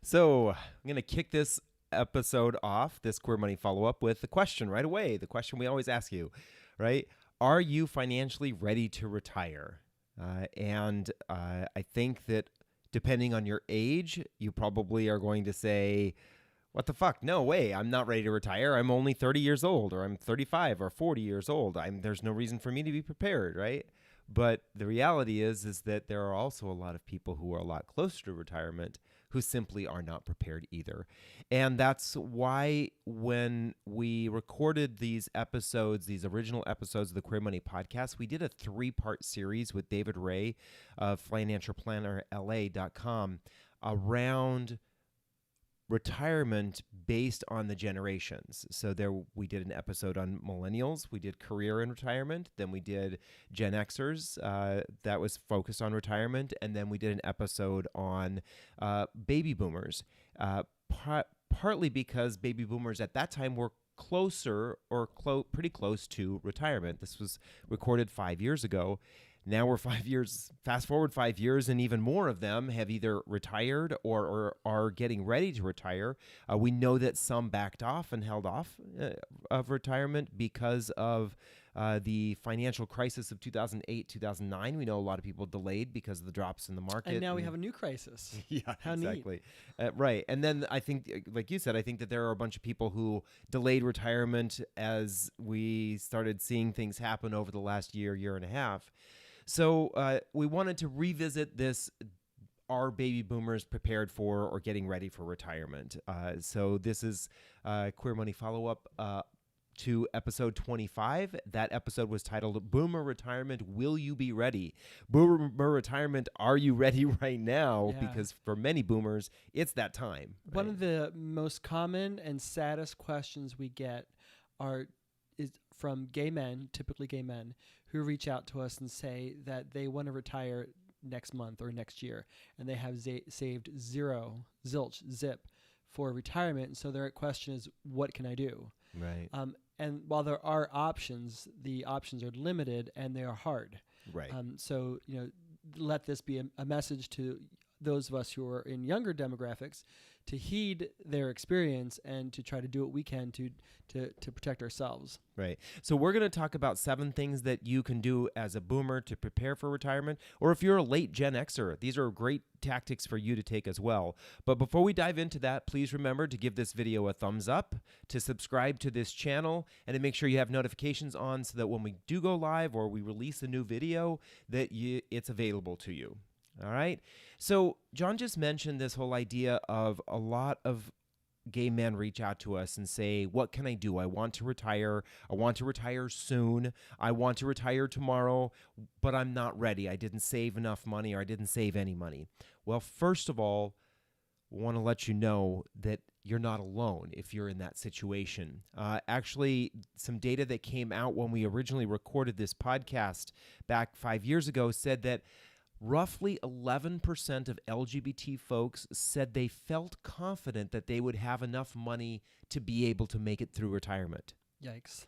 So I'm going to kick this episode off, this Queer Money follow-up, with the question right away, the question we always ask you, right? Are you financially ready to retire? I think that depending on your age, you probably are going to say, what the fuck? No way. I'm not ready to retire. I'm only 30 years old, or I'm 35 or 40 years old. There's no reason for me to be prepared, right? But the reality is that there are also a lot of people who are a lot closer to retirement who simply are not prepared either. And that's why when we recorded these episodes, these original episodes of the Queer Money podcast, we did a 3-part series with David Ray of financialplannerla.com around retirement based on the generations. So there we did an episode on millennials, we did career in retirement, then we did Gen Xers that was focused on retirement, and then we did an episode on baby boomers, partly because baby boomers at that time were closer or pretty close to retirement. This was recorded 5 years ago. Now we're 5 years, fast forward 5 years, and even more of them have either retired or are getting ready to retire. We know that some backed off and held off of retirement because of the financial crisis of 2008, 2009. We know a lot of people delayed because of the drops in the market. And now we have a new crisis. Yeah, How exactly. Right. And then I think, like you said, I think that there are a bunch of people who delayed retirement as we started seeing things happen over the last year and a half. So we wanted to revisit this. Are baby boomers prepared for or getting ready for retirement? So this is Queer Money follow-up to episode 25. That episode was titled Boomer Retirement, Will You Be Ready? Boomer Retirement, are you ready right now? Yeah. Because for many boomers, it's that time. Right? One of the most common and saddest questions we get is from gay men, typically gay men, who reach out to us and say that they want to retire next month or next year, and they have saved zip for retirement. And so their question is, what can I do? Right. And while there are options, the options are limited and they are hard. Right. So, let this be a message to those of us who are in younger demographics to heed their experience and to try to do what we can to protect ourselves. Right. So we're going to talk about 7 things that you can do as a boomer to prepare for retirement, or if you're a late Gen Xer, these are great tactics for you to take as well. But before we dive into that, please remember to give this video a thumbs up, to subscribe to this channel, and to make sure you have notifications on so that when we do go live or we release a new video, that it's available to you. All right. So John just mentioned this whole idea of a lot of gay men reach out to us and say, what can I do? I want to retire. I want to retire soon. I want to retire tomorrow, but I'm not ready. I didn't save enough money, or I didn't save any money. Well, first of all, I want to let you know that you're not alone if you're in that situation. Actually, some data that came out when we originally recorded this podcast back 5 years ago said that roughly 11% of LGBT folks said they felt confident that they would have enough money to be able to make it through retirement. Yikes.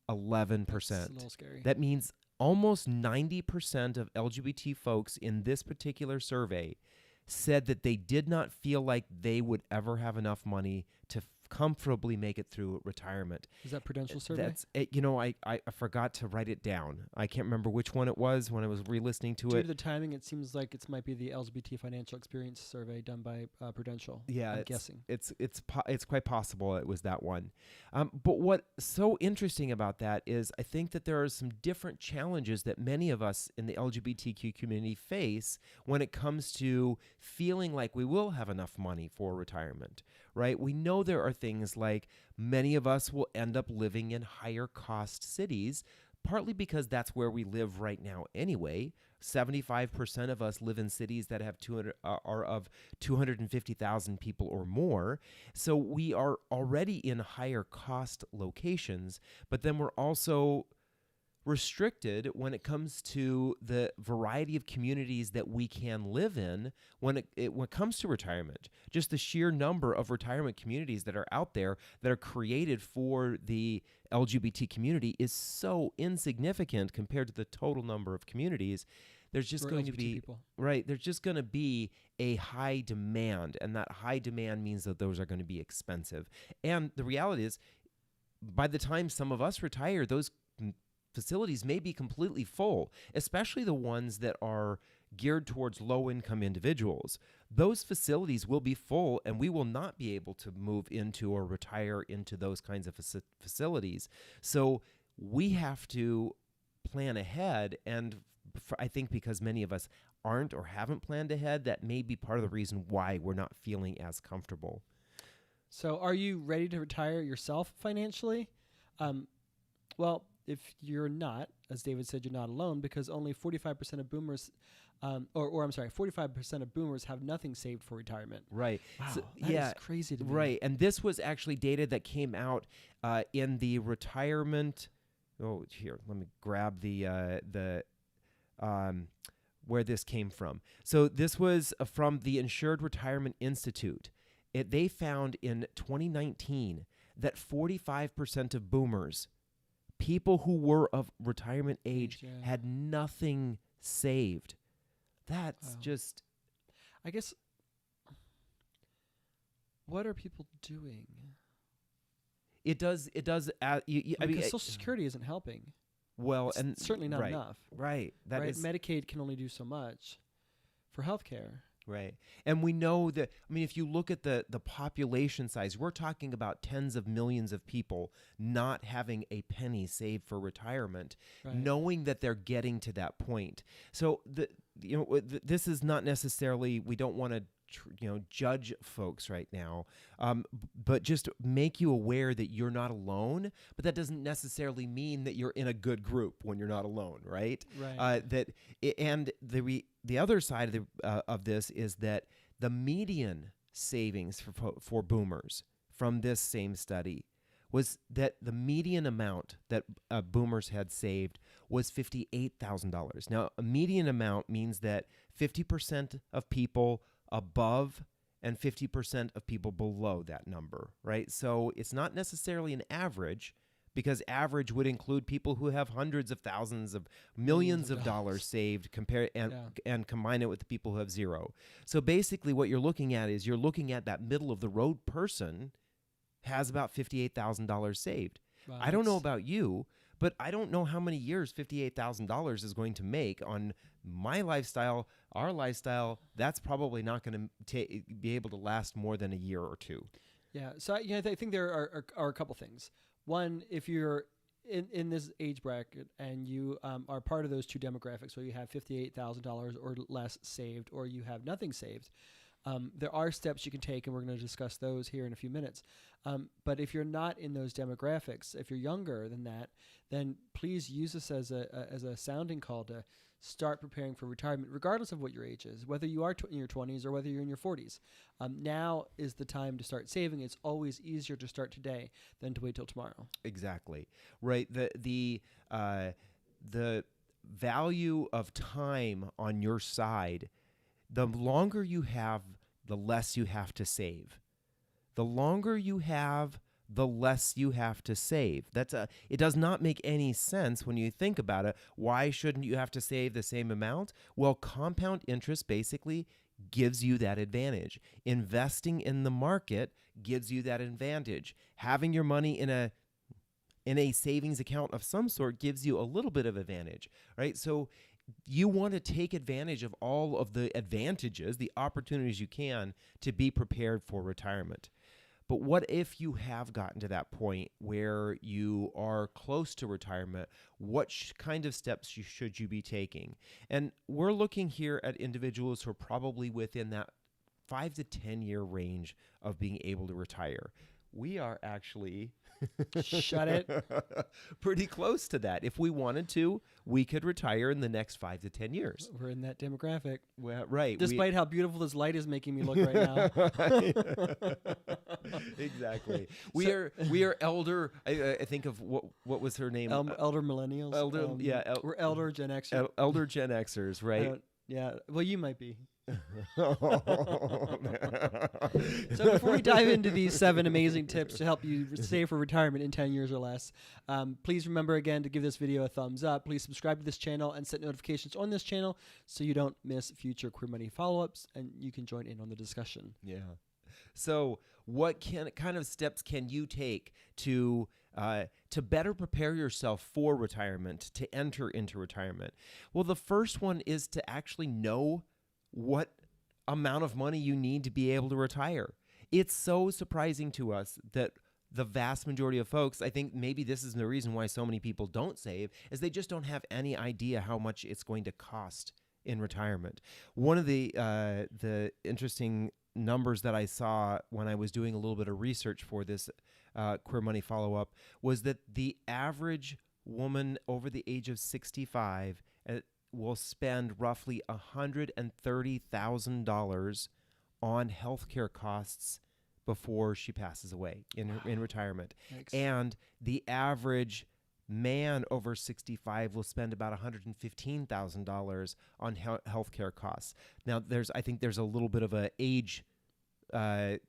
11%. That's a little scary. That means almost 90% of LGBT folks in this particular survey said that they did not feel like they would ever have enough money to comfortably make it through retirement. Is that Prudential survey? That's it. I forgot to write it down. I can't remember which one it was when I was re-listening to Due it. to the timing, it seems like it might be the LGBT Financial Experience survey done by Prudential. Yeah, I'm guessing. It's quite possible it was that one. But what's so interesting about that is I think that there are some different challenges that many of us in the LGBTQ community face when it comes to feeling like we will have enough money for retirement, right? We know there are things like many of us will end up living in higher cost cities, partly because that's where we live right now anyway. 75% of us live in cities that have 250,000 people or more. So we are already in higher cost locations, but then we're also restricted when it comes to the variety of communities that we can live in when it comes to retirement. Just the sheer number of retirement communities that are out there that are created for the LGBT community is so insignificant compared to the total number of communities there's just Or going to LGBT be people. right. There's just going to be a high demand, and that high demand means that those are going to be expensive. And the reality is, by the time some of us retire, those facilities may be completely full, especially the ones that are geared towards low-income individuals. Those facilities will be full, and we will not be able to move into or retire into those kinds of facilities. So we have to plan ahead, and I think because many of us aren't or haven't planned ahead, that may be part of the reason why we're not feeling as comfortable. So are you ready to retire yourself financially? Well, if you're not, as David said, you're not alone, because only 45% of boomers, 45% of boomers have nothing saved for retirement. Right. Wow, So, that is crazy to me. Right. And this was actually data that came out in the retirement. Oh, here, let me grab the where this came from. So this was from the Insured Retirement Institute. They found in 2019 that 45% of boomers, people who were of retirement age, had nothing saved. That's just... I guess, what are people doing? It does. I mean, because Social Security isn't helping. Well, It's and certainly not enough. Right. That is Medicaid can only do so much for healthcare. right. And we know that, I mean, if you look at the population size, we're talking about tens of millions of people not having a penny saved for retirement, Right. knowing that they're getting to that point. So this is not necessarily, we don't want to judge folks right now, but just make you aware that you're not alone. But that doesn't necessarily mean that you're in a good group when you're not alone, right? Right. And the other side of this is that the median savings for boomers from this same study was that the median amount that boomers had saved was $58,000. Now, a median amount means that 50% of people above and 50% of people below that number, right? So it's not necessarily an average, because average would include people who have hundreds of thousands of millions of dollars saved and combine it with the people who have zero. So basically what you're looking at is that middle of the road person has about $58,000 saved. Wow, I don't know about you, but I don't know how many years $58,000 is going to make on my lifestyle, our lifestyle. That's probably not going to be able to last more than a year or two. Yeah. So I think there are a couple things. One, if you're in this age bracket and you are part of those two demographics, so you have $58,000 or less saved, or you have nothing saved, there are steps you can take, and we're going to discuss those here in a few minutes. But if you're not in those demographics, if you're younger than that, then please use this as a sounding call to start preparing for retirement, regardless of what your age is, whether you are in your 20s or whether you're in your 40s. Now is the time to start saving. It's always easier to start today than to wait till tomorrow. Exactly. Right. The value of time on your side, the longer you have, the less you have to save. The longer you have, the less you have to save. It does not make any sense when you think about it. Why shouldn't you have to save the same amount? Well, compound interest basically gives you that advantage. Investing in the market gives you that advantage. Having your money in a savings account of some sort gives you a little bit of advantage, right? So you want to take advantage of all of the advantages, the opportunities you can to be prepared for retirement. But what if you have gotten to that point where you are close to retirement? What kind of steps should you be taking? And we're looking here at individuals who are probably within that 5 to 10 year range of being able to retire. We are actually Shut it. pretty close to that. If we wanted to, we could retire in the next 5 to 10 years. We're in that demographic. Well, right. Despite how beautiful this light is making me look right now. Exactly. We are elder. I think of what was her name? Elder millennials. We're elder Gen Xers. Elder Gen Xers, right? Yeah. Well, you might be. So before we dive into these 7 amazing tips to help you save for retirement in 10 years or less, please remember again to give this video a thumbs up. Please subscribe to this channel and set notifications on this channel so you don't miss future Queer Money follow-ups and you can join in on the discussion. Yeah. So what kind of steps can you take to better prepare yourself for retirement, to enter into retirement? Well, the first one is to actually know what amount of money you need to be able to retire. It's so surprising to us that the vast majority of folks, I think maybe this is the reason why so many people don't save, is they just don't have any idea how much it's going to cost in retirement. One of the interesting numbers that I saw when I was doing a little bit of research for this Queer Money follow-up was that the average woman over the age of 65 will spend roughly $130,000 on healthcare costs before she passes away in retirement. Thanks. And the average man over 65 will spend about $115,000 on healthcare costs. Now, I think there's a little bit of a age. Right,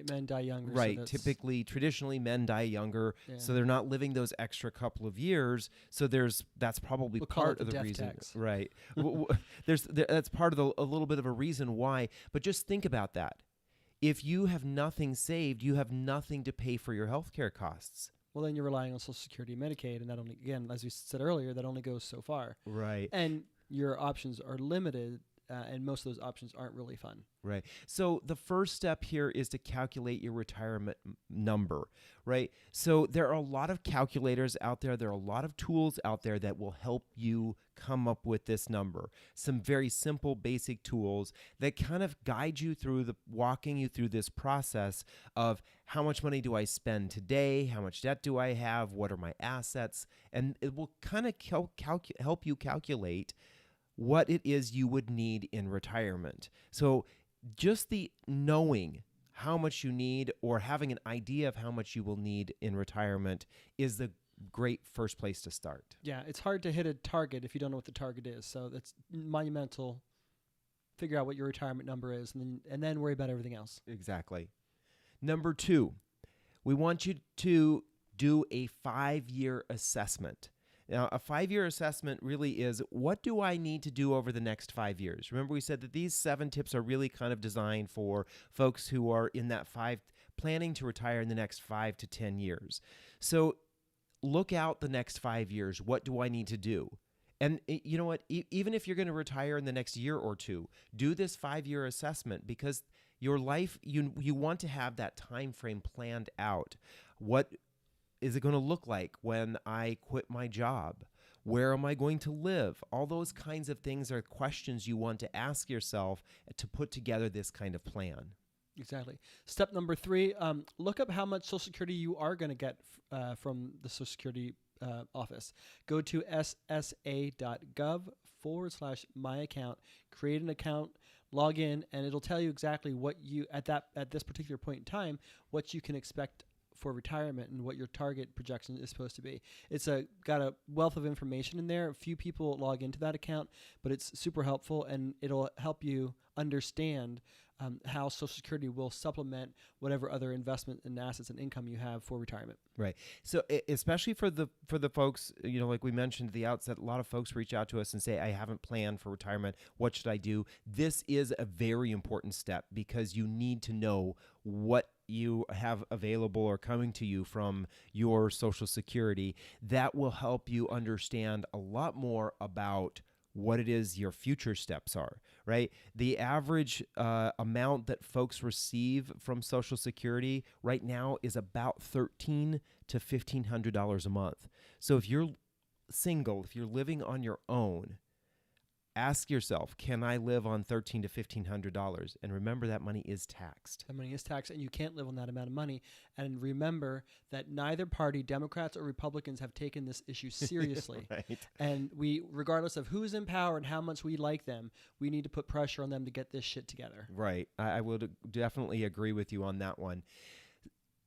men die younger. Right, so traditionally men die younger, so they're not living those extra couple of years. So that's probably part of the reason. Tax. Right, that's part of a little bit of a reason why. But just think about that. If you have nothing saved, you have nothing to pay for your healthcare costs. Well, then you're relying on Social Security and Medicaid, and that only, again, as we said earlier, that only goes so far. Right. And your options are limited, and most of those options aren't really fun. Right. So the first step here is to calculate your retirement number, right? So there are a lot of calculators out there. There are a lot of tools out there that will help you come up with this number. Some very simple, basic tools that kind of guide you through walking you through this process of how much money do I spend today? How much debt do I have? What are my assets? And it will kind of help you calculate what it is you would need in retirement. So just the knowing how much you need or having an idea of how much you will need in retirement is the great first place to start. Yeah, it's hard to hit a target if you don't know what the target is. So that's monumental. Figure out what your retirement number is and then worry about everything else. Exactly. Number 2, we want you to do a 5-year assessment. Now, a 5-year assessment really is, what do I need to do over the next 5 years? Remember, we said that these 7 tips are really kind of designed for folks who are in that planning to retire in the next 5 to 10 years. So look out the next 5 years. What do I need to do? And you know what? Even if you're going to retire in the next year or two, do this 5-year assessment, because your life, you want to have that time frame planned out. What is it going to look like when I quit my job? Where am I going to live? All those kinds of things are questions you want to ask yourself to put together this kind of plan. Exactly. Step number 3, look up how much Social Security you are going to get from the Social Security office. Go to ssa.gov/my-account, create an account, log in, and it'll tell you exactly what you, at this particular point in time, what you can expect for retirement and what your target projection is supposed to be. It's got a wealth of information in there. A few people log into that account, but it's super helpful, and it'll help you understand how Social Security will supplement whatever other investment and assets and income you have for retirement. Right. So especially for the folks, like we mentioned at the outset, a lot of folks reach out to us and say, I haven't planned for retirement. What should I do? This is a very important step, because you need to know what you have available or coming to you from your Social Security. That will help you understand a lot more about what it is your future steps are, right? The average amount that folks receive from Social Security right now is about $1,300 to $1,500 a month. So if you're single, if you're living on your own, ask yourself, can I live on $1,300 to $1,500? And remember, that money is taxed. That money is taxed, and you can't live on that amount of money. And remember that neither party, Democrats or Republicans, have taken this issue seriously. Right. And we, regardless of who's in power and how much we like them, we need to put pressure on them to get this shit together. Right. I would definitely agree with you on that one.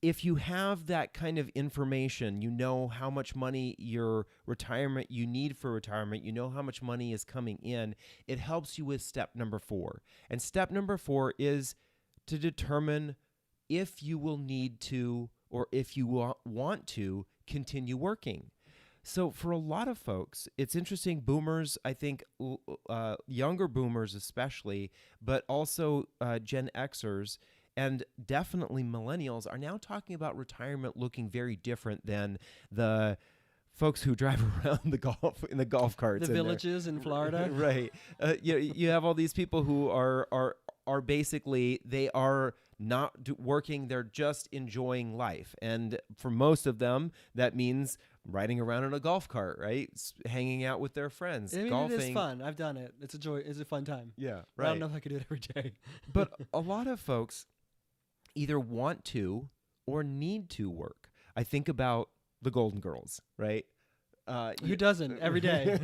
If you have that kind of information, you know how much money you need for retirement, you know how much money is coming in, it helps you with step number 4. And step number 4 is to determine if you will need to or if you want to continue working. So for a lot of folks, it's interesting. Boomers, I think younger boomers especially, but also Gen Xers and definitely millennials are now talking about retirement looking very different than the folks who drive around in the golf carts. The villages in Florida. Right. You have all these people who are basically, they are not working, they're just enjoying life. And for most of them, that means riding around in a golf cart, right? Hanging out with their friends, I mean, golfing. it is fun. I've done it. It's a joy. It's a fun time. Yeah, But right. I don't know if I could do it every day. But a lot of folks either want to or need to work. I think about the Golden Girls, right? Who doesn't every day?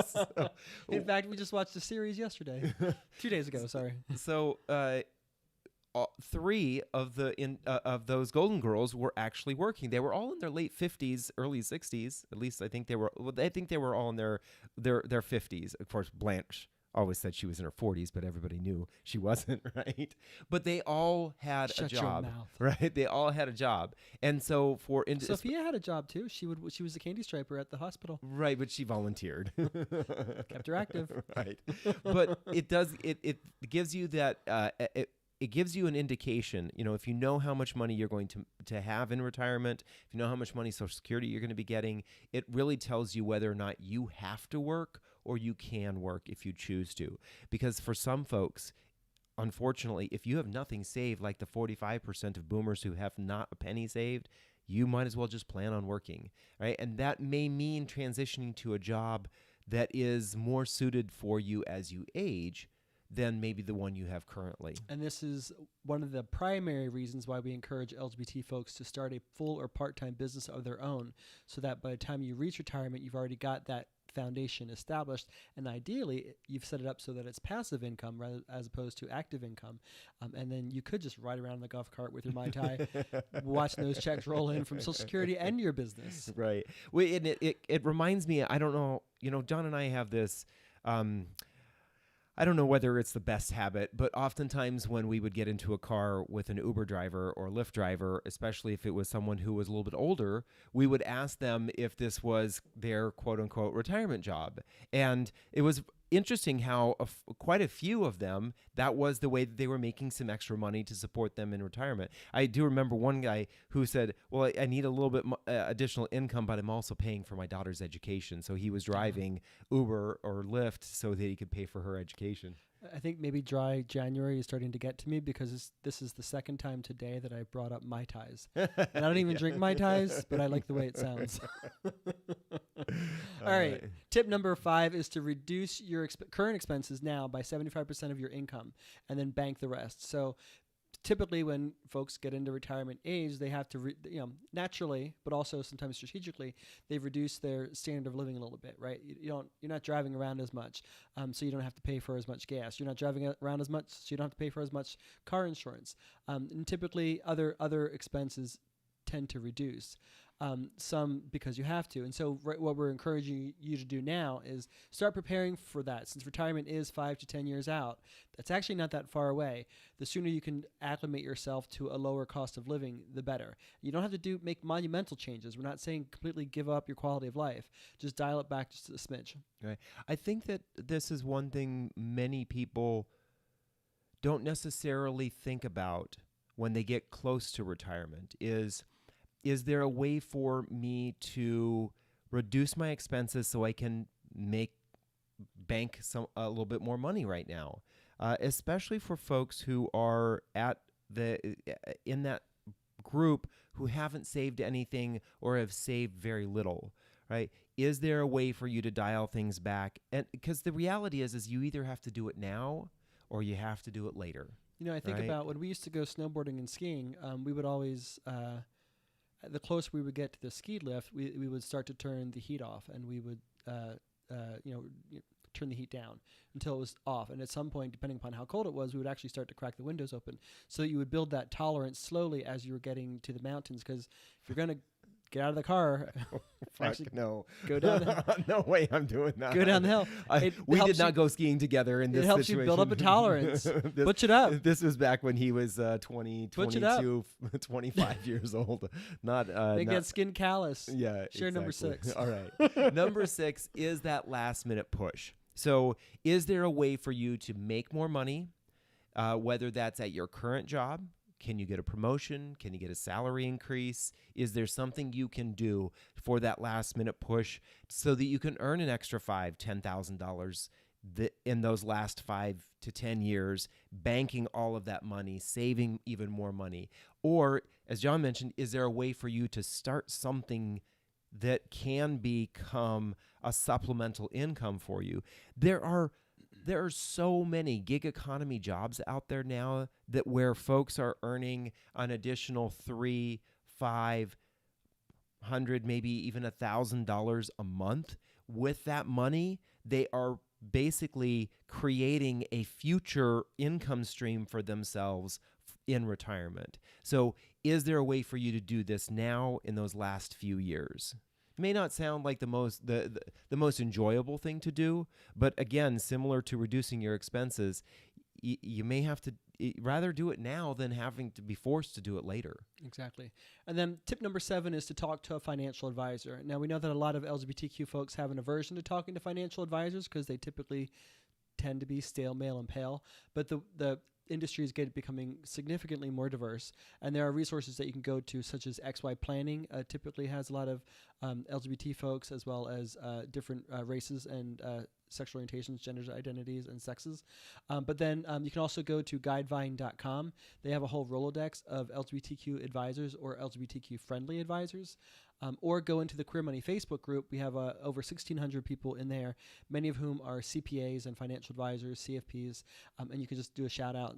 So- In fact, we just watched a series yesterday, 2 days ago. Sorry. So, 3 of those Golden Girls were actually working. They were all in their late 50s, early 60s. At least I think they were. Well, I think they were all in their 50s. Of course, Blanche always said she was in her 40s, but everybody knew she wasn't, right? But they all had Shut a your job, mouth. right? They all had a job, and so Sophia had a job too. She was a candy striper at the hospital. right, but she volunteered. Kept her active. Right. But it gives you that it gives you an indication, if you know how much money you're going to have in retirement, if you know how much money Social Security you're going to be getting, it really tells you whether or not you have to work or you can work if you choose to. Because for some folks, unfortunately, if you have nothing saved, like the 45% of boomers who have not a penny saved, you might as well just plan on working, right? And that may mean transitioning to a job that is more suited for you as you age than maybe the one you have currently. And this is one of the primary reasons why we encourage LGBT folks to start a full or part-time business of their own, so that by the time you reach retirement, you've already got that foundation established, and ideally you've set it up so that it's passive income rather as opposed to active income, and then you could just ride around in the golf cart with your Mai Tai watching those checks roll in from Social Security and your business. Right. Well, and it reminds me, I don't know, John and I have this I don't know whether it's the best habit, but oftentimes when we would get into a car with an Uber driver or Lyft driver, especially if it was someone who was a little bit older, we would ask them if this was their quote-unquote retirement job. And it was interesting how quite a few of them, that was the way that they were making some extra money to support them in retirement. I do remember one guy who said, well, I need a little bit additional income, but I'm also paying for my daughter's education. So he was driving Uber or Lyft so that he could pay for her education. I think maybe dry January is starting to get to me because this is the second time today that I brought up Mai Tais. And I don't even drink Mai Tais, but I like the way it sounds. All right. Tip number 5 is to reduce your current expenses now by 75% of your income and then bank the rest. So typically when folks get into retirement age, they have to, naturally, but also sometimes strategically, they've reduced their standard of living a little bit, right? You're not driving around as much, so you don't have to pay for as much gas. You're not driving around as much, so you don't have to pay for as much car insurance. And typically other expenses tend to reduce. Some because you have to. And so what we're encouraging you to do now is start preparing for that. Since retirement is 5 to 10 years out, that's actually not that far away. The sooner you can acclimate yourself to a lower cost of living, the better. You don't have to make monumental changes. We're not saying completely give up your quality of life. Just dial it back just a smidge. Right. I think that this is one thing many people don't necessarily think about when they get close to retirement is there a way for me to reduce my expenses so I can bank a little bit more money right now, especially for folks who are in that group who haven't saved anything or have saved very little, right? Is there a way for you to dial things back? And because the reality is you either have to do it now or you have to do it later. I think right? about when we used to go snowboarding and skiing, we would always the closer we would get to the ski lift, we would start to turn the heat off, and we would turn the heat down until it was off. And at some point, depending upon how cold it was, we would actually start to crack the windows open, so that you would build that tolerance slowly as you were getting to the mountains. Because if you're going to get out of the car. Fuck, no. Go down the No way I'm doing that. Go down the hill. We did not go skiing together in this It helps situation. you build up a tolerance. Butch it up. This was back when he was 20, Butch it up. 22, 25 years old. Not Make that skin callus. Yeah, Share number exactly. 6. All right. Number 6 is that last minute push. So is there a way for you to make more money, whether that's at your current job? Can you get a promotion? Can you get a salary increase? Is there something you can do for that last minute push so that you can earn an extra $5,000, $10,000 in those last 5 to 10 years, banking all of that money, saving even more money? Or, as John mentioned, is there a way for you to start something that can become a supplemental income for you? There are so many gig economy jobs out there now that where folks are earning an additional $300, $500, maybe even $1,000 a month. With that money, they are basically creating a future income stream for themselves in retirement. So is there a way for you to do this now in those last few years? May not sound like the most enjoyable thing to do, but again, similar to reducing your expenses, you may have to rather do it now than having to be forced to do it later. Exactly. And then tip number 7 is to talk to a financial advisor. Now, we know that a lot of LGBTQ folks have an aversion to talking to financial advisors because they typically tend to be stale, male, and pale. But the industry is becoming significantly more diverse, and there are resources that you can go to, such as XY Planning. Typically has a lot of LGBT folks, as well as different races and sexual orientations, genders, identities, and sexes. But then you can also go to guidevine.com. They have a whole Rolodex of LGBTQ advisors or LGBTQ friendly advisors. Or go into the Career Money Facebook group. We have over 1,600 people in there, many of whom are CPAs and financial advisors, CFPs, and you can just do a shout out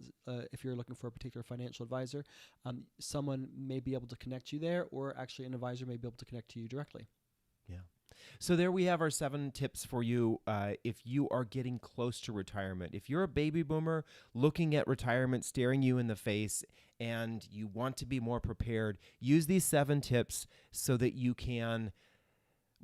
if you're looking for a particular financial advisor. Someone may be able to connect you there, or actually an advisor may be able to connect to you directly. Yeah. So there we have our 7 tips for you if you are getting close to retirement. If you're a baby boomer looking at retirement staring you in the face and you want to be more prepared, use these 7 tips so that you can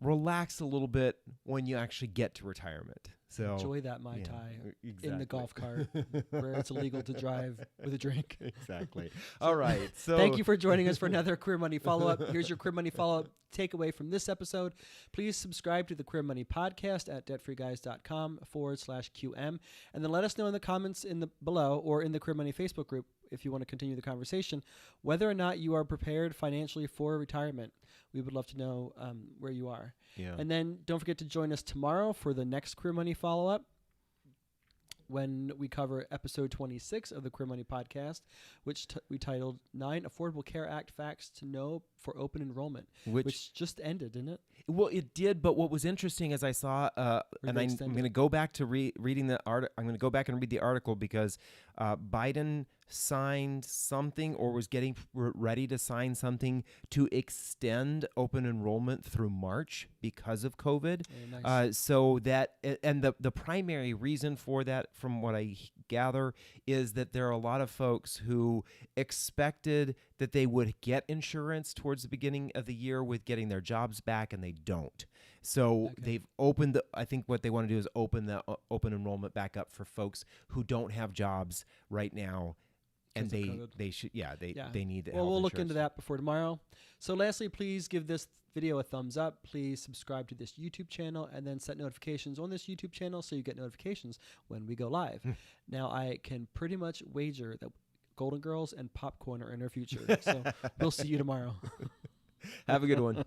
relax a little bit when you actually get to retirement. So enjoy that Mai Tai exactly. in the golf cart where it's illegal to drive with a drink. Exactly. All right. So thank you for joining us for another Career Money follow-up. Here's your Career Money follow-up takeaway from this episode. Please subscribe to the Career Money podcast at debtfreeguys.com/QM, and then let us know in the comments below or in the Career Money Facebook group, if you want to continue the conversation, whether or not you are prepared financially for retirement. We would love to know where you are. Yeah. And then don't forget to join us tomorrow for the next Career Money follow-up, when we cover episode 26 of the Career Money podcast, which we titled 9 Affordable Care Act Facts to Know for Open Enrollment, which just ended, didn't it? Well, it did, but what was interesting is I saw, and I'm going to go back to reading the article. I'm going to go back and read the article because Biden signed something or was getting ready to sign something to extend open enrollment through March because of COVID. Oh, nice. So that, and the primary reason for that, from what I gather, is that there are a lot of folks who expected that they would get insurance towards the beginning of the year with getting their jobs back, and they don't. So they've opened I think what they want to do is open the open enrollment back up for folks who don't have jobs right now. And they need the Well, we'll look into that before tomorrow. So lastly, please give this video a thumbs up. Please subscribe to this YouTube channel and then set notifications on this YouTube channel so you get notifications when we go live. Now, I can pretty much wager that Golden Girls and popcorn are in our future. So we'll see you tomorrow. Have a good one.